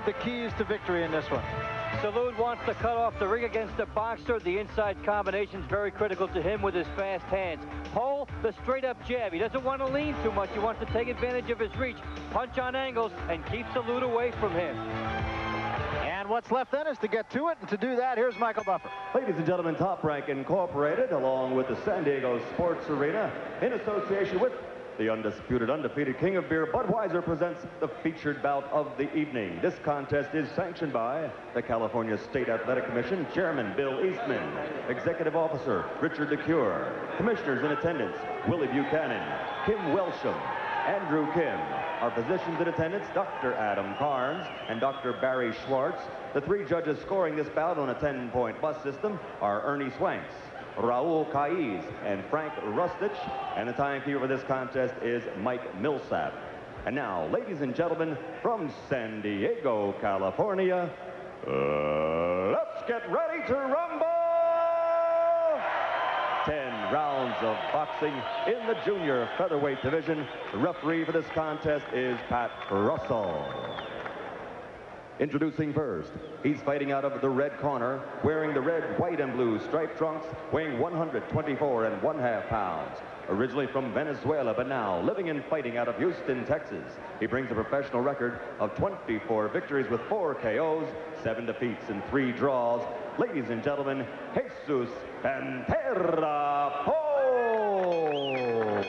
the keys to victory in this one. Salud wants to cut off the ring against the boxer. The inside combination is very critical to him with his fast hands. Pole, the straight-up jab. He doesn't want to lean too much. He wants to take advantage of his reach, punch on angles, and keep Salud away from him. And what's left then is to get to it, and to do that, here's Michael Buffer. Ladies and gentlemen, Top Rank Incorporated, along with the San Diego Sports Arena, in association with the undisputed, undefeated King of Beer, Budweiser, presents the featured bout of the evening. This contest is sanctioned by the California State Athletic Commission, Chairman Bill Eastman, Executive Officer Richard DeCure, Commissioners in attendance Willie Buchanan, Kim Welsham, Andrew Kim. Our physicians in attendance, Dr. Adam Carnes and Dr. Barry Schwartz. The three judges scoring this bout on a 10-point bus system are Ernie Swanks, Raul Caiz, and Frank Rustich. And the timekeeper for this contest is Mike Millsap. And now, ladies and gentlemen, from San Diego, California, let's get ready to rumble! 10 rounds of boxing in the junior featherweight division. The referee for this contest is Pat Russell. Introducing first, he's fighting out of the red corner, wearing the red, white, and blue striped trunks, weighing 124 1/2 pounds. Originally from Venezuela, but now living and fighting out of Houston, Texas. He brings a professional record of 24 victories with 4 KOs, 7 defeats, and 3 draws. Ladies and gentlemen, Jesus Pantera Pole.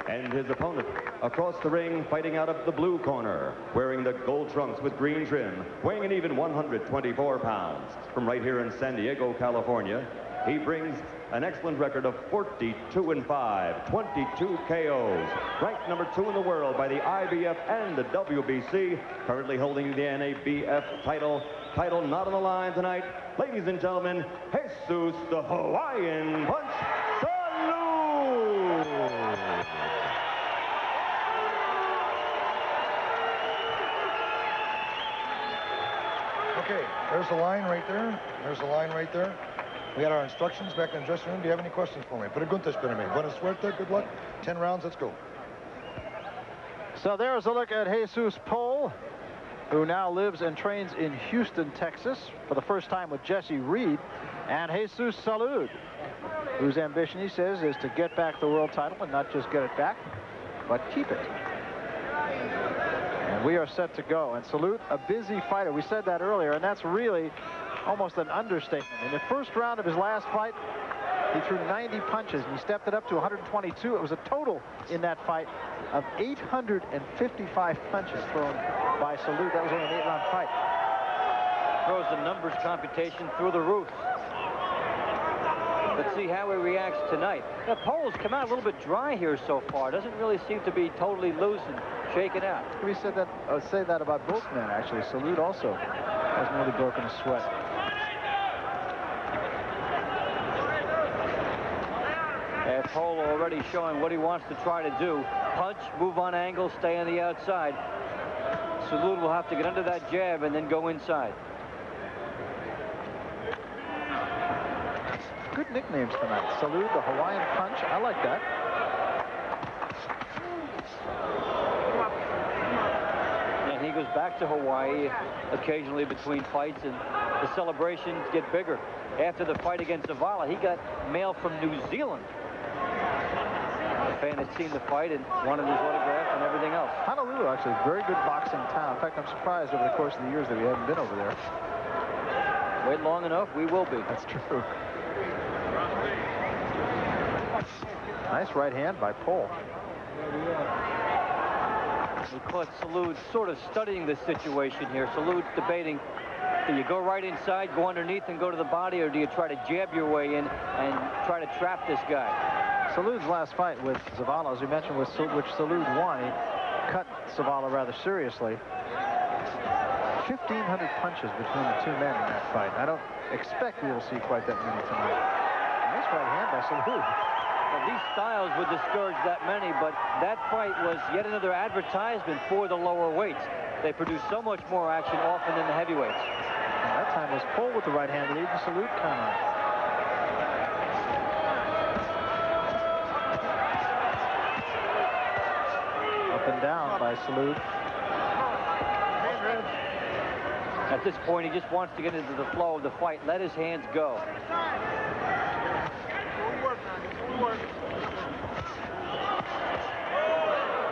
And his opponent across the ring, fighting out of the blue corner, wearing the gold trunks with green trim, weighing an even 124 pounds. From right here in San Diego, California, he brings an excellent record of 42-5, 22 KOs, ranked number 2 in the world by the IBF and the WBC, currently holding the NABF title not on the line tonight. Ladies and gentlemen, Jesus the Hawaiian Punch Salud! Okay, there's the line right there. There's the line right there. We had our instructions back in the dressing room. Do you have any questions for me? Preguntas para mí. Buena suerte. Good luck. 10 rounds. Let's go. So there's a look at Jesus Pole, who now lives and trains in Houston, Texas, for the first time with Jesse Reed, and Jesus Salud, whose ambition, he says, is to get back the world title, and not just get it back, but keep it. And we are set to go. And Salud, a busy fighter. We said that earlier, and that's really almost an understatement. In the first round of his last fight, he threw 90 punches, and he stepped it up to 122. It was a total in that fight of 855 punches thrown by Salud. That was only an 8-round fight. Throws the numbers computation through the roof. Let's see how he reacts tonight. The Pole's come out a little bit dry here so far. Doesn't really seem to be totally loose and shaken out. We said that, say that about both men, actually. Salud also hasn't really broken a sweat. And Pole already showing what he wants to try to do. Punch, move on angle, stay on the outside. Salud will have to get under that jab and then go inside. Good nicknames tonight. Salud, the Hawaiian Punch. I like that. And he goes back to Hawaii occasionally between fights, and the celebrations get bigger. After the fight against Zavala, he got mail from New Zealand. The fan had seen the fight and wanted his autograph and everything else. Honolulu, actually, a very good boxing town. In fact, I'm surprised over the course of the years that we haven't been over there. Wait long enough, we will be. That's true. Nice right hand by Pole. We caught Salud sort of studying the situation here. Salud's debating, do you go right inside, go underneath and go to the body, or do you try to jab your way in and try to trap this guy? Salud's last fight with Zavala, as we mentioned, which Salud won, he cut Zavala rather seriously. 1,500 punches between the two men in that fight. I don't expect we will see quite that many tonight. Nice right hand by Salud. Well, these styles would discourage that many, but that fight was yet another advertisement for the lower weights. They produce so much more action often than the heavyweights. And that time was Pole with the right hand lead, and Salud counter. Up and down by Salud. At this point, he just wants to get into the flow of the fight. Let his hands go.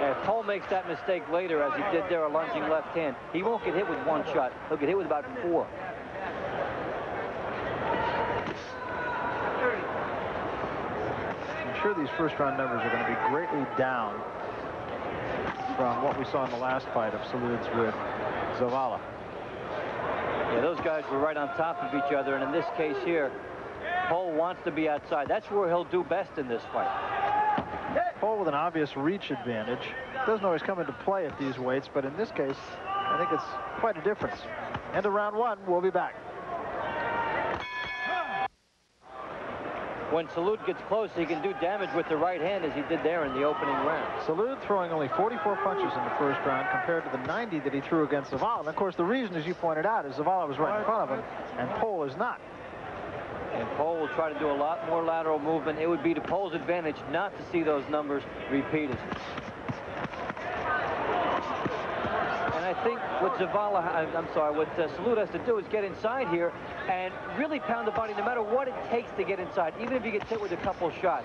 And if Pole makes that mistake later, as he did there, a lunging left hand, he won't get hit with one shot. He'll get hit with about 4. I'm sure these first-round numbers are going to be greatly down from what we saw in the last fight of Salud's with Zavala. Yeah, those guys were right on top of each other, and in this case here, Pole wants to be outside. That's where he'll do best in this fight. Pole with an obvious reach advantage. Doesn't always come into play at these weights, but in this case, I think it's quite a difference. End of round 1. We'll be back. When Salud gets close, he can do damage with the right hand, as he did there in the opening round. Salud throwing only 44 punches in the first round compared to the 90 that he threw against Zavala. And of course, the reason, as you pointed out, is Zavala was right in front of him, and Pole is not. And Pole will try to do a lot more lateral movement. It would be to Pole's advantage not to see those numbers repeated. And I think what Salud has to do is get inside here and really pound the body no matter what it takes to get inside, even if he gets hit with a couple shots.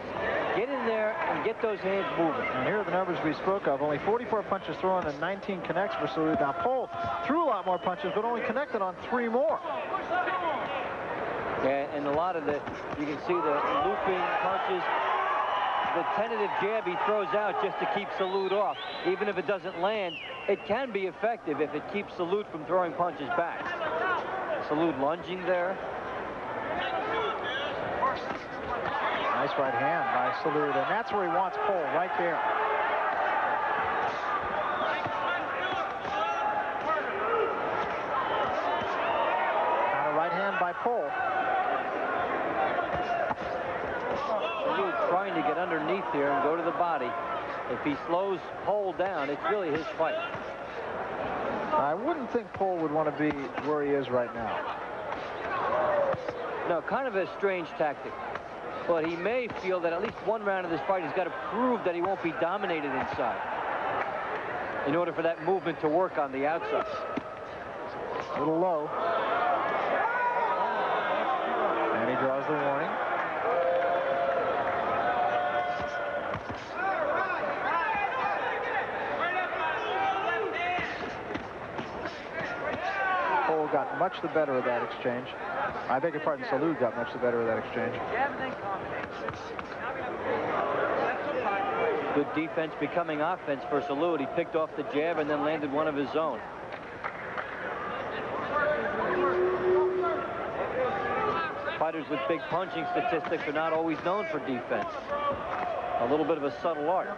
Get in there and get those hands moving. And here are the numbers we spoke of. Only 44 punches thrown and 19 connects for Salud. Now, Pole threw a lot more punches, but only connected on 3 more. And a lot of you can see the looping punches, the tentative jab he throws out just to keep Salud off. Even if it doesn't land, it can be effective if it keeps Salud from throwing punches back. Salud lunging there. Nice right hand by Salud, and that's where he wants Pole, right there. Now a right hand by Pole. Salud trying to get underneath here and go to the body. If he slows Pole down, it's really his fight. I wouldn't think Pole would want to be where he is right now. No, kind of a strange tactic. But he may feel that at least one round of this fight he's got to prove that he won't be dominated inside in order for that movement to work on the outside. A little low. And he draws the warning. Pole got much the better of that exchange. I beg your pardon, Salud got much the better of that exchange. Good defense becoming offense for Salud. He picked off the jab and then landed one of his own. Fighters with big punching statistics are not always known for defense. A little bit of a subtle art.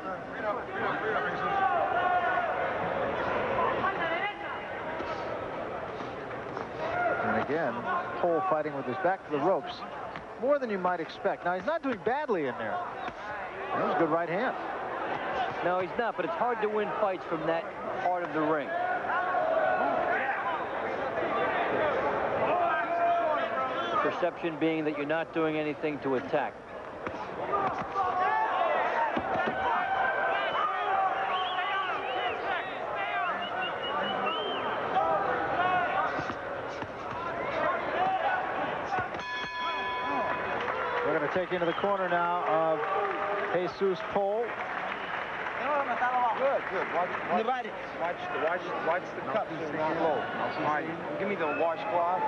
And again, Pole fighting with his back to the ropes. More than you might expect. Now, he's not doing badly in there. That was a good right hand. No, he's not, but it's hard to win fights from that part of the ring. Perception being that you're not doing anything to attack. We're going to take into the corner now of Jesus Pole. Good. Watch the cup so it's not low. All right, give me the washcloth.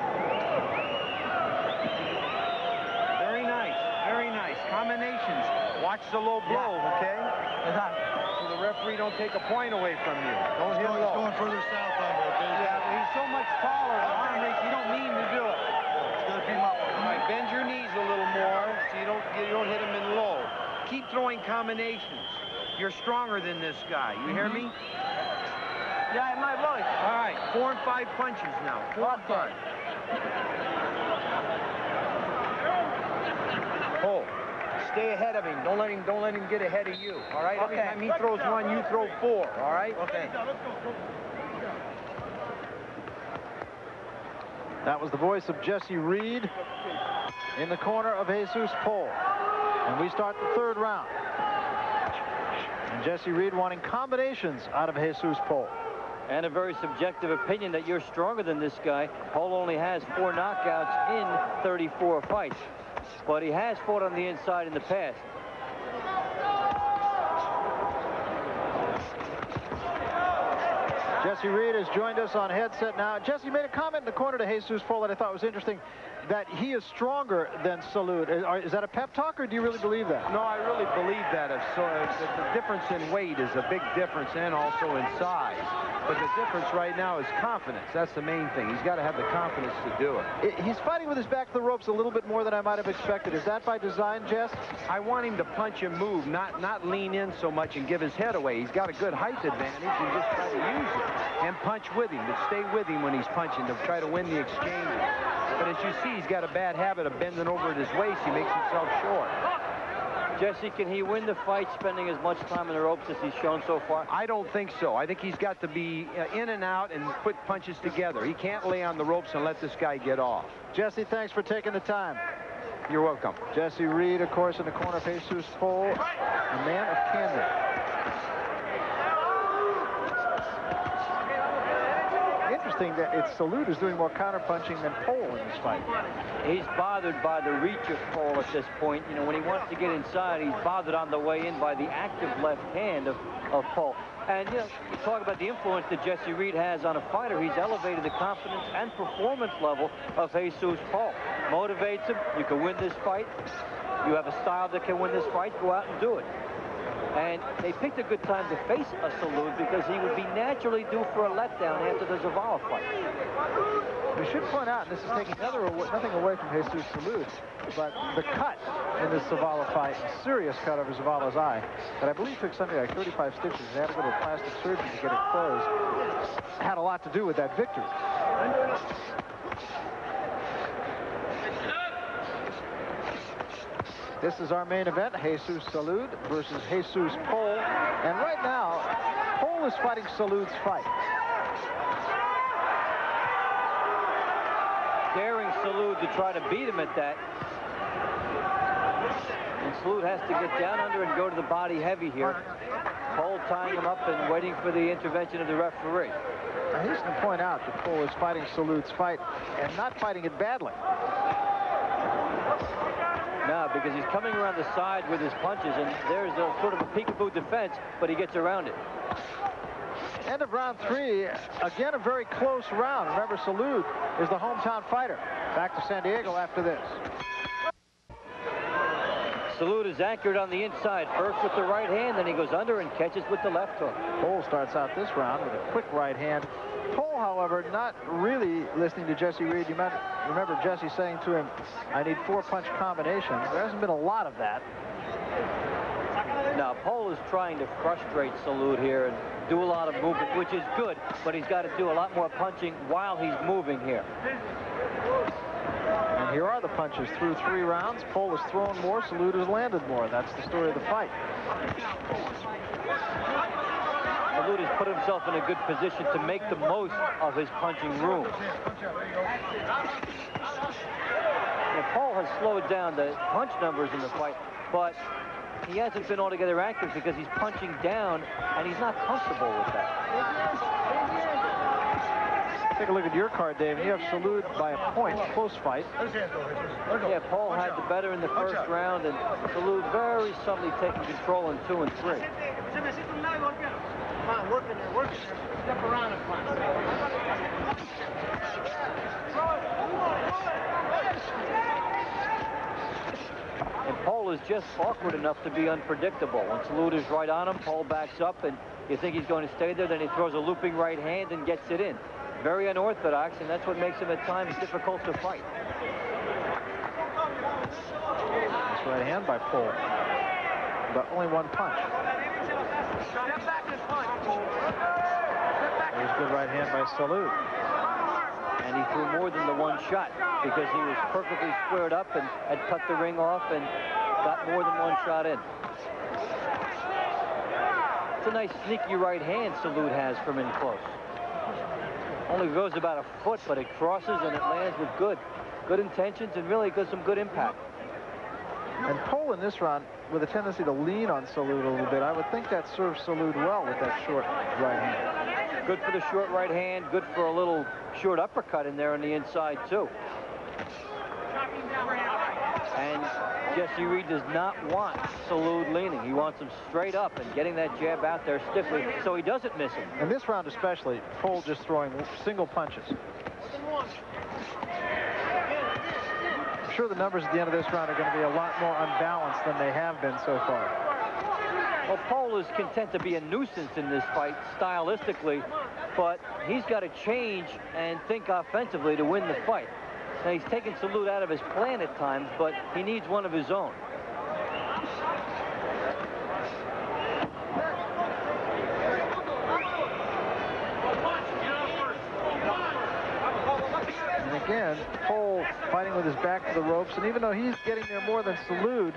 Very nice. Combinations. Watch the low blow, okay? So the referee don't take a point away from you. Don't hit low. He's going further south on there, okay? Yeah, he's so much taller than arm reach, you don't mean to do it. He's going to beat him up. All right, bend your knees a little more so you don't hit him in low. Keep throwing combinations. You're stronger than this guy. You hear me? Yeah, my voice. All right, 4 and 5 punches now. 4 and 5. Pole, stay ahead of him. Don't let him get ahead of you. All right. Every time he throws 1, you throw 4. All right. Okay. That was the voice of Jesse Reed in the corner of Jesus Pole. And we start the 3rd round. And Jesse Reed wanting combinations out of Jesus Pole. And a very subjective opinion that you're stronger than this guy. Pole only has 4 knockouts in 34 fights, but he has fought on the inside in the past. Jesse Reed has joined us on headset now. Jesse made a comment in the corner to Jesus Pole that I thought was interesting, that he is stronger than Salud. Is that a pep talk, or do you really believe that? No, I really believe that. The difference in weight is a big difference, and also in size. But the difference right now is confidence. That's the main thing. He's got to have the confidence to do it. He's fighting with his back to the ropes a little bit more than I might have expected. Is that by design, Jess? I want him to punch and move, not lean in so much and give his head away. He's got a good height advantage, and just try to use it. And punch with him, to stay with him when he's punching, to try to win the exchanges. But as you see, he's got a bad habit of bending over at his waist. He makes himself short. Jesse, can he win the fight spending as much time in the ropes as he's shown so far? I don't think so. I think he's got to be in and out and put punches together. He can't lay on the ropes and let this guy get off. Jesse, thanks for taking the time. You're welcome. Jesse Reed, of course, in the corner of Jesus Pole, a man of candor. Interesting that Salud is doing more counterpunching than Pole in this fight. He's bothered by the reach of Pole at this point. You know, when he wants to get inside, he's bothered on the way in by the active left hand of Pole. And, you know, you talk about the influence that Jesse Reed has on a fighter. He's elevated the confidence and performance level of Jesus Pole. Motivates him. You can win this fight. You have a style that can win this fight. Go out and do it. And they picked a good time to face a Salud because he would be naturally due for a letdown after the Zavala fight. We should point out, and this is taking nothing away from Jesus Salud, but the cut in this Zavala fight, a serious cut over Zavala's eye, that I believe took something like 35 stitches. They had to go to a plastic surgeon to get it closed. Had a lot to do with that victory. This is our main event, Jesus Salud versus Jesus Pole. And right now, Pole is fighting Salud's fight. Daring Salud to try to beat him at that. And Salud has to get down under and go to the body heavy here. Pole tying him up and waiting for the intervention of the referee. I hasten to point out that Pole is fighting Salud's fight and not fighting it badly. No, because he's coming around the side with his punches, and there's a sort of a peekaboo defense, but he gets around it. End of round 3. Again, a very close round. Remember, Salud is the hometown fighter. Back to San Diego after this. Salud is anchored on the inside, first with the right hand, then he goes under and catches with the left hook. Pole starts out this round with a quick right hand. Pole, however, not really listening to Jesse Reed. You might remember Jesse saying to him, I need 4-punch combinations. There hasn't been a lot of that. Now, Pole is trying to frustrate Salud here and do a lot of movement, which is good, but he's got to do a lot more punching while he's moving here. And here are the punches through 3 rounds. Pole has thrown more, Salud has landed more. That's the story of the fight. Salud has put himself in a good position to make the most of his punching room. Now, Pole has slowed down the punch numbers in the fight, but he hasn't been altogether active because he's punching down, and he's not comfortable with that. Take a look at your card, Dave. You have Salud by a point, close fight. Yeah, Pole had the better in the first round, and Salud very subtly taking control in 2 and 3. Come on, working there. Step around and punch. And Pole is just awkward enough to be unpredictable. When Salud is right on him, Pole backs up, and you think he's going to stay there, then he throws a looping right hand and gets it in. Very unorthodox, and that's what makes him at times difficult to fight. Nice right hand by Pole, but only 1 punch. Step back and punch. There's a good right hand by Salud. And he threw more than the 1 shot because he was perfectly squared up and had cut the ring off and got more than 1 shot in. It's a nice sneaky right hand Salud has from in close. Only goes about a foot, but it crosses and it lands with good intentions and really got some good impact. And Pole in this round with a tendency to lean on Salud a little bit. I would think that serves Salud well with that short right hand. Good for the short right hand, good for a little short uppercut in there on the inside, too. And Jesse Reed does not want Salud leaning. He wants him straight up and getting that jab out there stiffly so he doesn't miss him. In this round especially, Pole just throwing single punches. I'm sure the numbers at the end of this round are going to be a lot more unbalanced than they have been so far. Well, Pole is content to be a nuisance in this fight stylistically, but he's got to change and think offensively to win the fight. Now, he's taken Salud out of his plan at times, but he needs one of his own. And again, Pole fighting with his back to the ropes, and even though he's getting there more than Salud,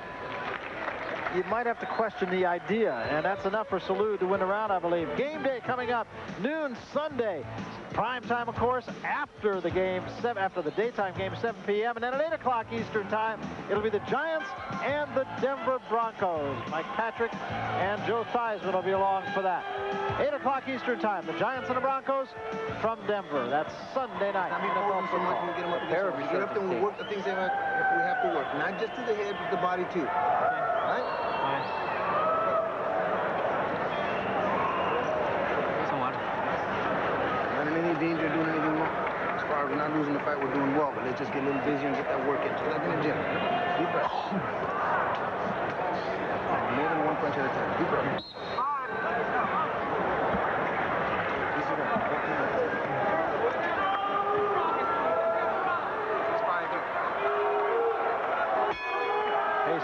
you might have to question the idea, and that's enough for Salud to win the round, I believe. Game day coming up, noon Sunday. Prime time, of course, after the game, after the daytime game, 7 p.m. And then at 8 o'clock Eastern time, it'll be the Giants and the Denver Broncos. Mike Patrick and Joe Theismann will be along for that. 8 o'clock Eastern time, the Giants and the Broncos from Denver. That's Sunday night. I mean, so much when we get them up against we get up there and we work the things that we have to work. Not just to the head, but the body, too. Right? Not in any danger of doing anything wrong. As far as we're not losing the fight, we're doing well. But let's just get a little busier and get that work in. Just like in the gym. Deep breath. More than one punch at a time. Deep breath.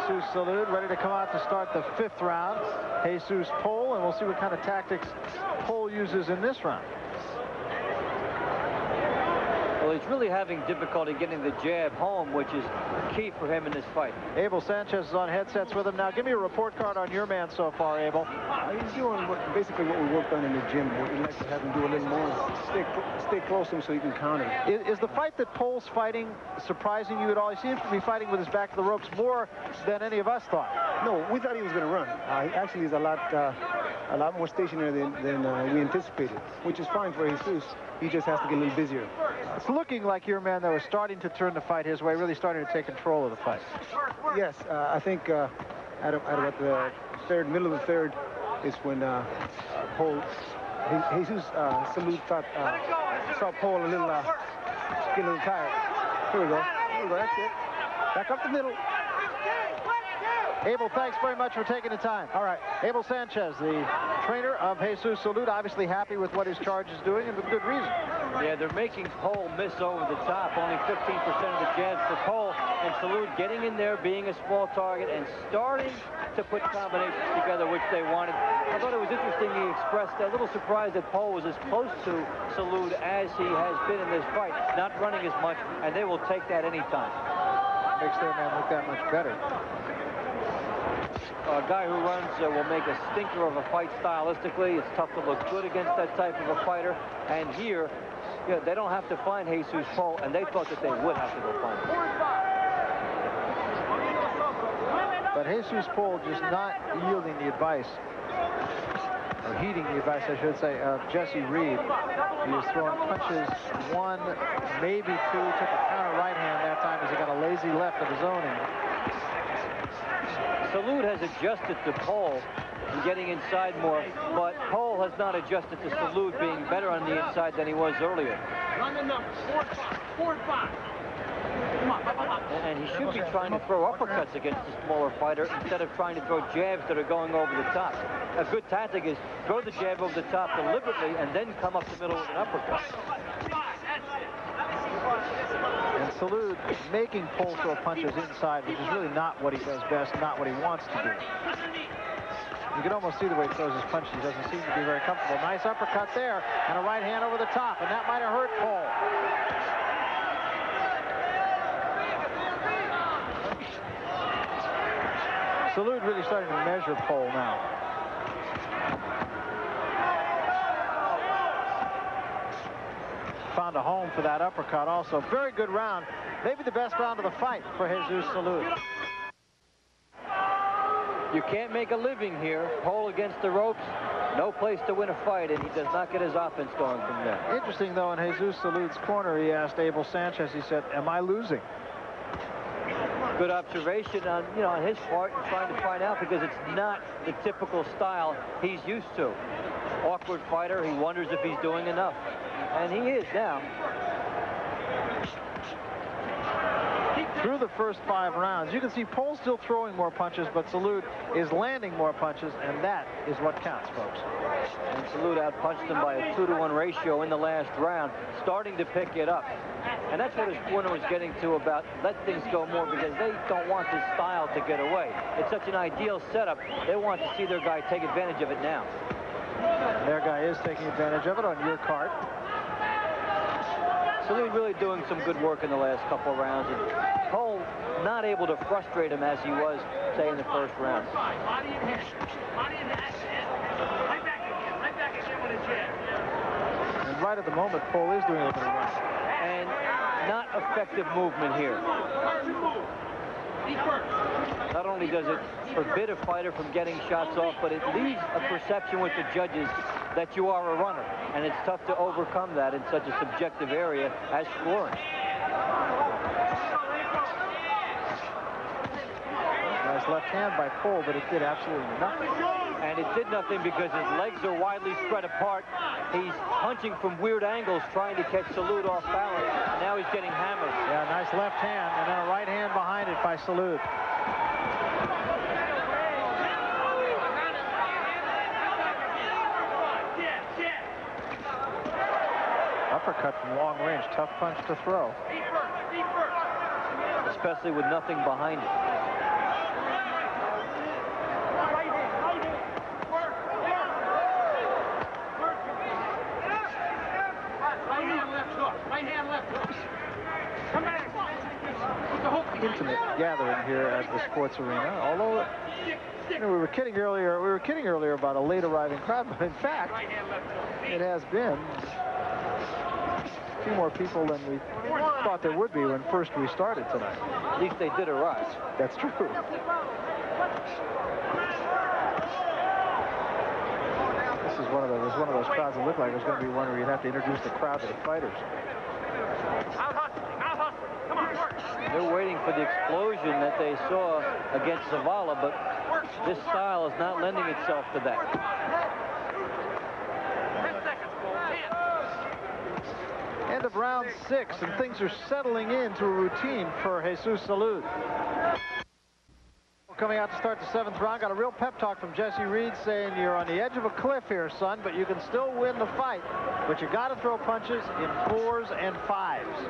Jesus Salud ready to come out to start the 5th round. Jesus Pole, and we'll see what kind of tactics Pole uses in this round. Well, he's really having difficulty getting the jab home, which is key for him in this fight. Abel Sanchez is on headsets with him now. Give me a report card on your man so far, Abel. He's doing basically what we worked on in the gym. We'd like to have him do a little more. Stay close to him so he can counter. Is the fight that Pole's fighting surprising you at all? He seems to be fighting with his back to the ropes more than any of us thought. No, we thought he was going to run. Actually, he's a lot more stationary than we anticipated, which is fine for Jesus. He just has to get a little busier. It's looking like your man, though, is starting to turn the fight his way, really starting to take control of the fight. Yes, I think at about the middle of the third is when Jesus Salud saw Pole a little, get a little tired. Here we go. That's it. Back up the middle. Abel, thanks very much for taking the time. All right, Abel Sanchez, the trainer of Jesus Salud, obviously happy with what his charge is doing, and with good reason. Yeah, they're making Pole miss over the top. Only 15% of the jabs for Pole, and Salud getting in there, being a small target, and starting to put combinations together, which they wanted. I thought it was interesting he expressed a little surprise that Pole was as close to Salud as he has been in this fight, not running as much, and they will take that anytime. Makes their man look that much better. A guy who runs will make a stinker of a fight stylistically. It's tough to look good against that type of a fighter. And here, they don't have to find Jesus Pole, and they thought that they would have to go find him. But Jesus Pole just not yielding the advice, or heeding the advice, I should say, of Jesse Reed. He was throwing punches, one, maybe two, took a counter right hand that time as he got a lazy left of his own. Salud has adjusted to Pole and getting inside more, but Pole has not adjusted to Salud being better on the inside than he was earlier. Run the numbers. 4 and 5. Come on. And he should be trying to throw uppercuts against the smaller fighter instead of trying to throw jabs that are going over the top. A good tactic is throw the jab over the top deliberately and then come up the middle with an uppercut. And Salud making Pole throw punches inside, which is really not what he does best, not what he wants to do. You can almost see the way he throws his punches. He doesn't seem to be very comfortable. Nice uppercut there, and a right hand over the top, and that might have hurt Pole. Salud really starting to measure Pole now. Found a home for that uppercut also. Very good round. Maybe the best round of the fight for Jesus Salud. You can't make a living here. Pole against the ropes. No place to win a fight, and he does not get his offense going from there. Interesting, though, in Jesus Salud's corner, he asked Abel Sanchez, he said, am I losing? Good observation on, on his part, and trying to find out, because it's not the typical style he's used to. Awkward fighter, he wonders if he's doing enough. And he is now. Through the first 5 rounds, you can see Pole still throwing more punches, but Salud is landing more punches, and that is what counts, folks. And Salud outpunched him by a 2-to-1 ratio in the last round, starting to pick it up. And that's what his corner was getting to about let things go more, because they don't want this style to get away. It's such an ideal setup. They want to see their guy take advantage of it now. And their guy is taking advantage of it on your cart. Salud really doing some good work in the last couple of rounds, and Cole not able to frustrate him as he was, say, in the first round. Body and head. Body and head. Right back again. Right back again with his jab. And right at the moment, Pole is doing a little bit of running. And not effective movement here. Not only does it forbid a fighter from getting shots off, but it leaves a perception with the judges that you are a runner. And it's tough to overcome that in such a subjective area as scoring. Nice left hand by Pole, but it did absolutely nothing. And it did nothing because his legs are widely spread apart. He's punching from weird angles, trying to catch Salud off balance. And now he's getting hammered. Yeah, nice left hand, and then a right hand behind it by Salud. Uppercut from long range, tough punch to throw. Especially with nothing behind it. Right hand, left hook. Come back. Intimate gathering here at the sports arena. Although, we were kidding earlier about a late arriving crowd, but in fact, it has been a few more people than we thought there would be when first we started tonight. At least they did arrive. That's true. This is one of those crowds that looked like it was going to be one where you'd have to introduce the crowd to the fighters. They're waiting for the explosion that they saw against Zavala, but this style is not lending itself to that. End of round 6, and things are settling into a routine for Jesus Salud. Coming out to start the 7th round, got a real pep talk from Jesse Reed saying you're on the edge of a cliff here, son, but you can still win the fight. But you got to throw punches in 4s and 5s.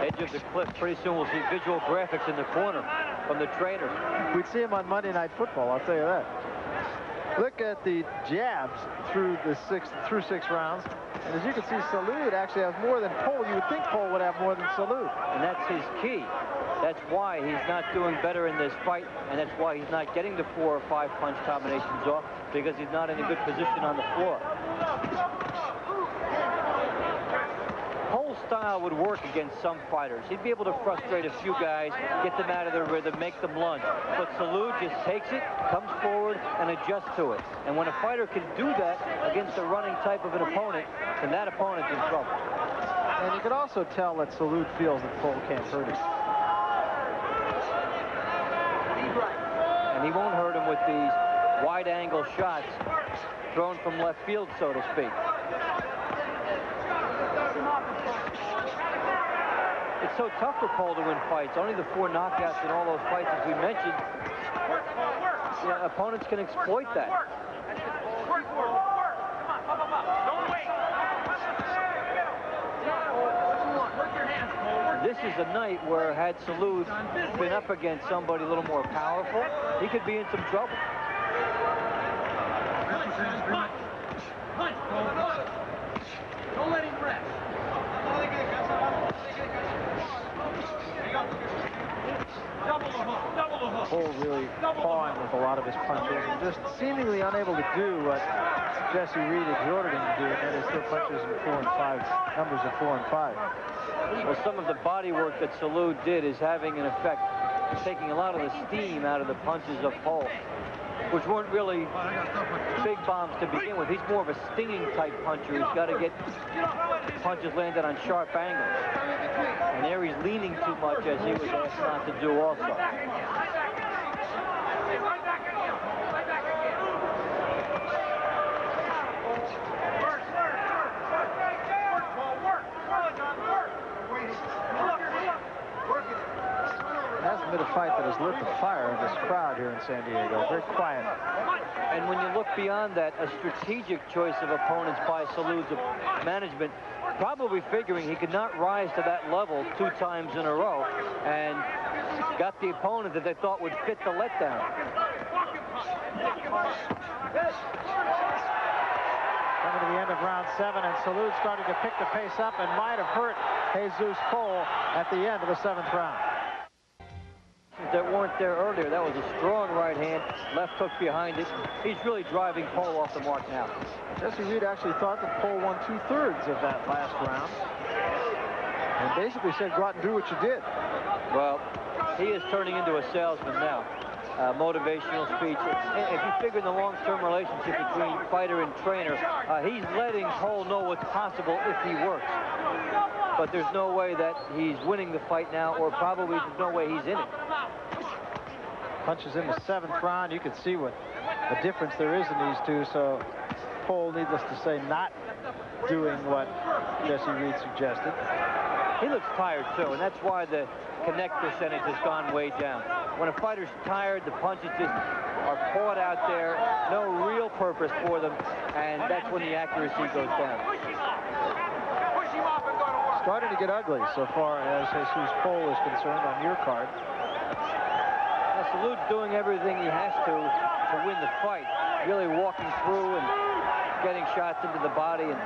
Edge of the cliff. Pretty soon we'll see visual graphics in the corner from the trainer. We'd see him on Monday Night Football, I'll tell you that. Look at the jabs through 6 rounds. And as you can see, Salud actually has more than Pole. You would think Pole would have more than Salud. And that's his key. That's why he's not doing better in this fight, and that's why he's not getting the 4 or 5 punch combinations off, because he's not in a good position on the floor. Pole's style would work against some fighters. He'd be able to frustrate a few guys, get them out of their rhythm, make them lunge. But Salud just takes it, comes forward, and adjusts to it. And when a fighter can do that against a running type of an opponent, then that opponent's in trouble. And you can also tell that Salud feels that Pole can't hurt him. And he won't hurt him with these wide-angle shots thrown from left field, so to speak. It's so tough for Pole to win fights. Only the 4 knockouts in all those fights, as we mentioned. Yeah, opponents can exploit that. This is a night where, had Salud been up against somebody a little more powerful, he could be in some trouble. Don't let him rest. Double the hook. Pole really pawing with a lot of his punches and just seemingly unable to do what Jesse Reed exhorted him to do, and that is throw punches in 4 and 5, numbers of 4 and 5. Well, some of the body work that Salud did is having an effect, taking a lot of the steam out of the punches of Pole. which weren't really big bombs to begin with. He's more of a stinging type puncher. He's got to get punches landed on sharp angles. And there he's leaning too much, as he was asked not to do also. Hasn't been a fight that has lit the fire of this crowd here in San Diego. Very quiet. And when you look beyond that, a strategic choice of opponents by Salud's management, probably figuring he could not rise to that level 2 times in a row, and got the opponent that they thought would fit the letdown. Coming to the end of round 7, and Salud starting to pick the pace up and might have hurt Jesus Cole at the end of the 7th round. That weren't there earlier. That was a strong right hand, left hook behind it. He's really driving Cole off the mark now. Jesse Reed actually thought that Cole won 2/3 of that last round, and basically said, go out and do what you did. Well, he is turning into a salesman now. Motivational speech. If you figure in the long-term relationship between fighter and trainer, he's letting Cole know what's possible if he works. But there's no way that he's winning the fight now, or probably there's no way he's in it. Punches in the 7th round. You can see what the difference there is in these two. So Cole, needless to say, not doing what Jesse Reed suggested. He looks tired too, and that's why the connect percentage has gone way down. When a fighter's tired, the punches just are caught out there, no real purpose for them, and that's when the accuracy goes down. Starting to get ugly so far as Jesus Cole is concerned on your card. Now, Salud's doing everything he has to win the fight, really walking through and getting shots into the body, and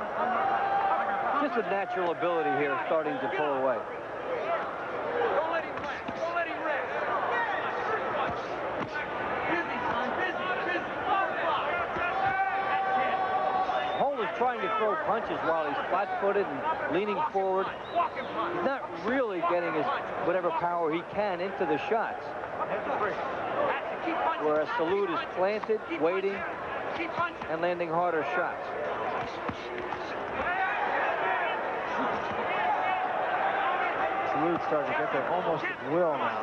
just with natural ability here starting to pull away. Don't let him rest. Don't let him rest. Busy, son. Busy. Cole is trying to throw punches while he's flat-footed and leaning forward. He's not really getting his whatever power he can into the shots. Whereas Salud is planted, waiting, and landing harder shots. Salud starting to get there almost at will now.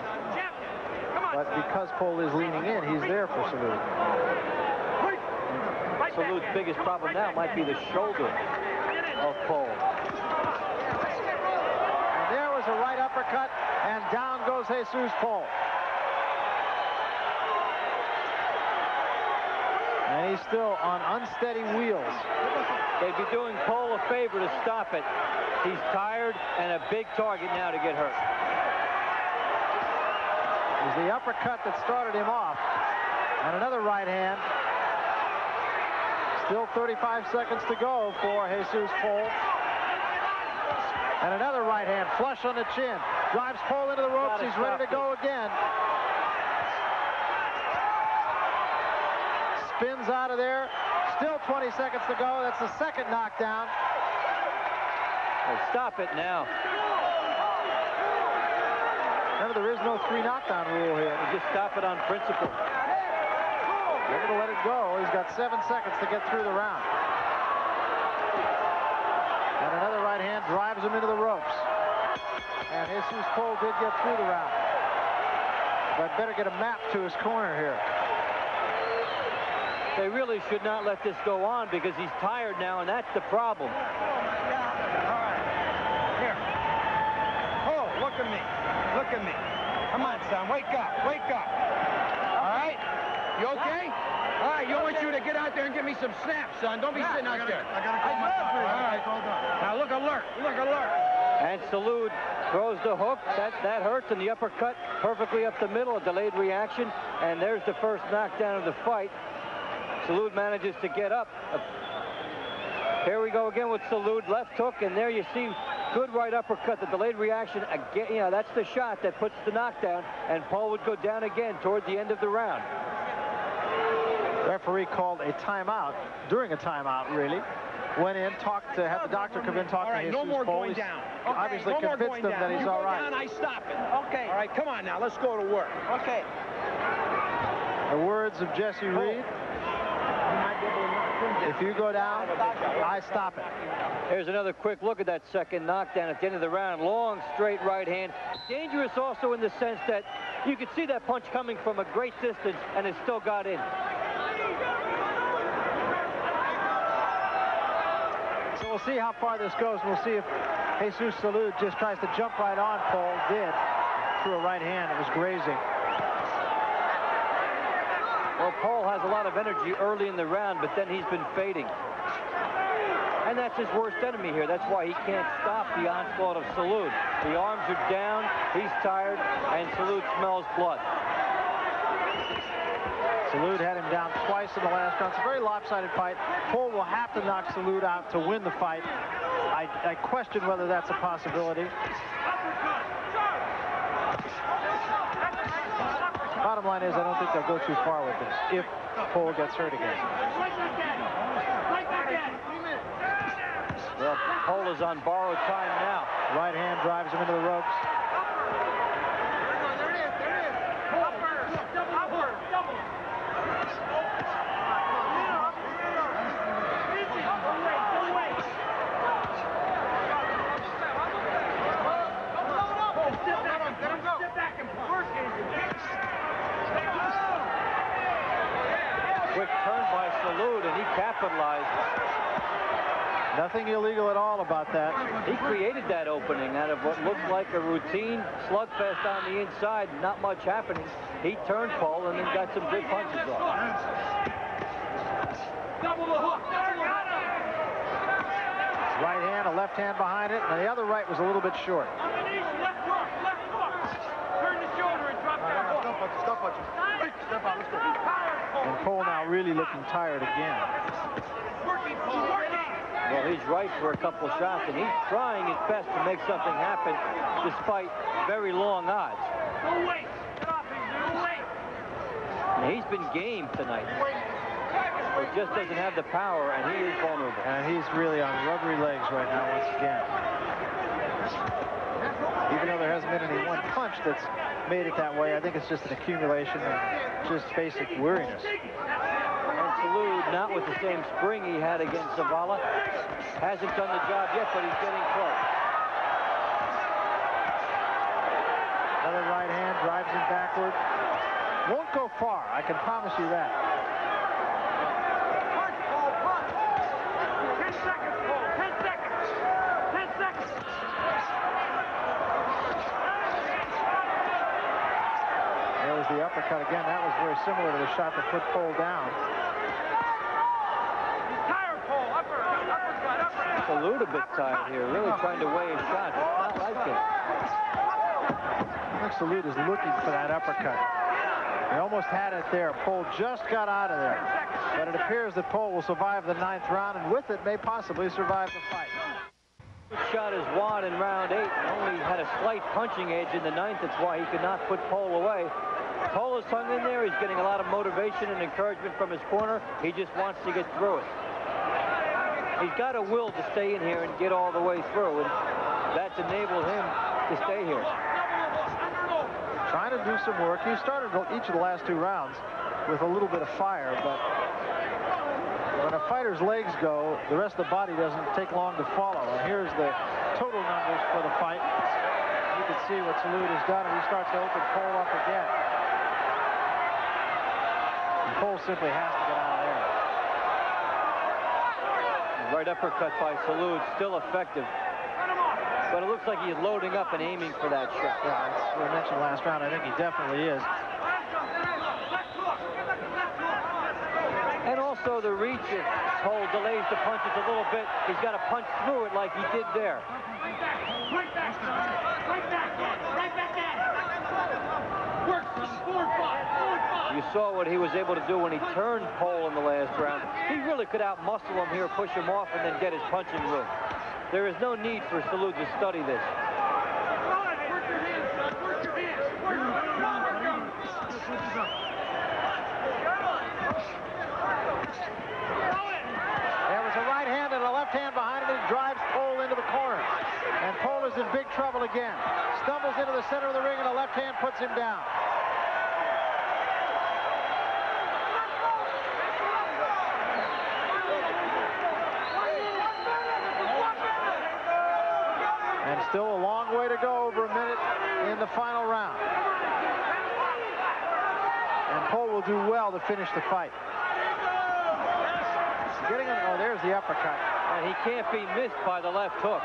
But because Cole is leaning in, he's there for Salud. Salud's biggest problem now might be the shoulder of Cole. And there was a right uppercut, and down goes Jesus Cole. And he's still on unsteady wheels. They'd be doing Cole a favor to stop it. He's tired and a big target now to get hurt. It was the uppercut that started him off. And another right hand. Still 35 seconds to go for Jesus Cole. And another right hand, flush on the chin. Drives Cole into the ropes. He's ready to go again. Spins out of there. Still 20 seconds to go. That's the second knockdown. Well, stop it now. Remember, there is no 3 knockdown rule here. You just stop it on principle. They're going to let it go. He's got 7 seconds to get through the round. And another right hand drives him into the ropes. And Jesus Cole did get through the round. But better get a map to his corner here. They really should not let this go on because he's tired now, and that's the problem. All right. Here. Oh, look at me. Look at me. Come on, son. Wake up. Wake up. All right? You okay? All right, you want you to get out there and give me some snaps, son. Don't be sitting out there. I gotta call my doctor. All right. Now look alert. Look alert. And Salud throws the hook. That hurts, and the uppercut perfectly up the middle, a delayed reaction. And there's the first knockdown of the fight. Salud manages to get up. Here we go again with Salud, left hook, and there you see good right uppercut, the delayed reaction. Again, you know, that's the shot that puts the knockdown, and Paul would go down again toward the end of the round. Referee called a timeout, during a timeout, really. Went in, talked to, had the doctor come in, talk to Jesus Cole. No more going down. Okay, obviously no more convinced going him down. that he's You all go right. down, I stop it. Okay. All right, come on now, let's go to work. Okay. The words of Jesse Reed. If you go down, I stop it. Here's another quick look at that second knockdown at the end of the round. Long, straight right hand. Dangerous also in the sense that you could see that punch coming from a great distance, and it still got in. So we'll see how far this goes. We'll see if Jesus Salud just tries to jump right on Paul. Did. Through a right hand. It was grazing. Well, Paul has a lot of energy early in the round, but then he's been fading. And that's his worst enemy here. That's why he can't stop the onslaught of Salud. The arms are down, he's tired, and Salud smells blood. Salud had him down twice in the last round. It's a very lopsided fight. Paul will have to knock Salud out to win the fight. I question whether that's a possibility. Bottom line is, I don't think they'll go too far with this if Paul gets hurt again. Well, Paul is on borrowed time now. Right hand drives him into the ropes. Quick turn by Salud, and he capitalized. Nothing illegal at all about that. He created that opening out of what looked like a routine slugfest on the inside, not much happening. He turned Paul and then got some good punches off. Double the hook. Right hand, a left hand behind it, and the other right was a little bit short. Combination, left hook, left hook. Turn the shoulder and drop that hook. Stop punching. Step out, let's go. And Paul now really looking tired again. Working, Paul, working. Well, he's right for a couple shots, and he's trying his best to make something happen despite very long odds. No weight. Get off him, no weight. And he's been game tonight. He just doesn't have the power, and he is vulnerable. And he's really on rubbery legs right now once again. Even though there hasn't been any one punch that's made it that way, I think it's just an accumulation of just basic weariness. And Salud, not with the same spring he had against Zavala, hasn't done the job yet, but he's getting close. Another right hand drives him backward. Won't go far, I can promise you that. 10 seconds, Paul. 10 seconds. 10 seconds. There was the uppercut again. That was very similar to the shot that put Paul down. Tired, Paul. Uppercut. Salud a bit tired here, really trying to weigh his shots. It's not like it. I think Salud is looking for that uppercut. He almost had it there. Paul just got out of there. But it appears that Paul will survive the 9th round, and with it may possibly survive the fight. Shot his wad in round 8 and only had a slight punching edge in the 9th. That's why he could not put Paul away. Paul is hung in there. He's getting a lot of motivation and encouragement from his corner. He just wants to get through it. He's got a will to stay in here and get all the way through, and that's enabled him to stay here. Trying to do some work. He started each of the last 2 rounds with a little bit of fire, but when a fighter's legs go, the rest of the body doesn't take long to follow. And here's the total numbers for the fight. You can see what Salud has done, and he starts to open Paul up again. And Paul simply has to get out of there. Right uppercut by Salud, still effective. But it looks like he's loading up and aiming for that shot. Yeah, as we mentioned last round, I think he definitely is. And also the reach of Paul delays the punches a little bit. He's got to punch through it like he did there. Right back, son. Right back, man. Right back there. Work, son. Forward five. You saw what he was able to do when he turned Paul in the last round. He really could out-muscle him here, push him off, and then get his punching room. There is no need for Salud to study this. Work your hands, son. Work your hands. Work your hands. There was a right hand and a left hand behind it. It drives Paul into the corner. And Paul is in big trouble again. Stumbles into the center of the ring, and a left hand puts him down. Still a long way to go, over a minute in the final round. And Cole will do well to finish the fight. Getting him, oh, there's the uppercut. And he can't be missed by the left hook.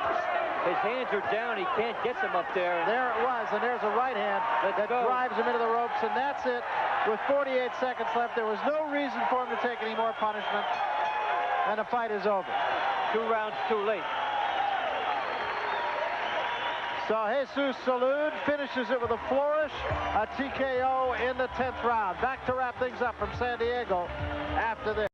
His hands are down. He can't get them up there. There it was, and there's a right hand that drives him into the ropes, and that's it. With 48 seconds left, there was no reason for him to take any more punishment, and the fight is over. 2 rounds too late. So Jesus Salud finishes it with a flourish, a TKO in the 10th round. Back to wrap things up from San Diego after this.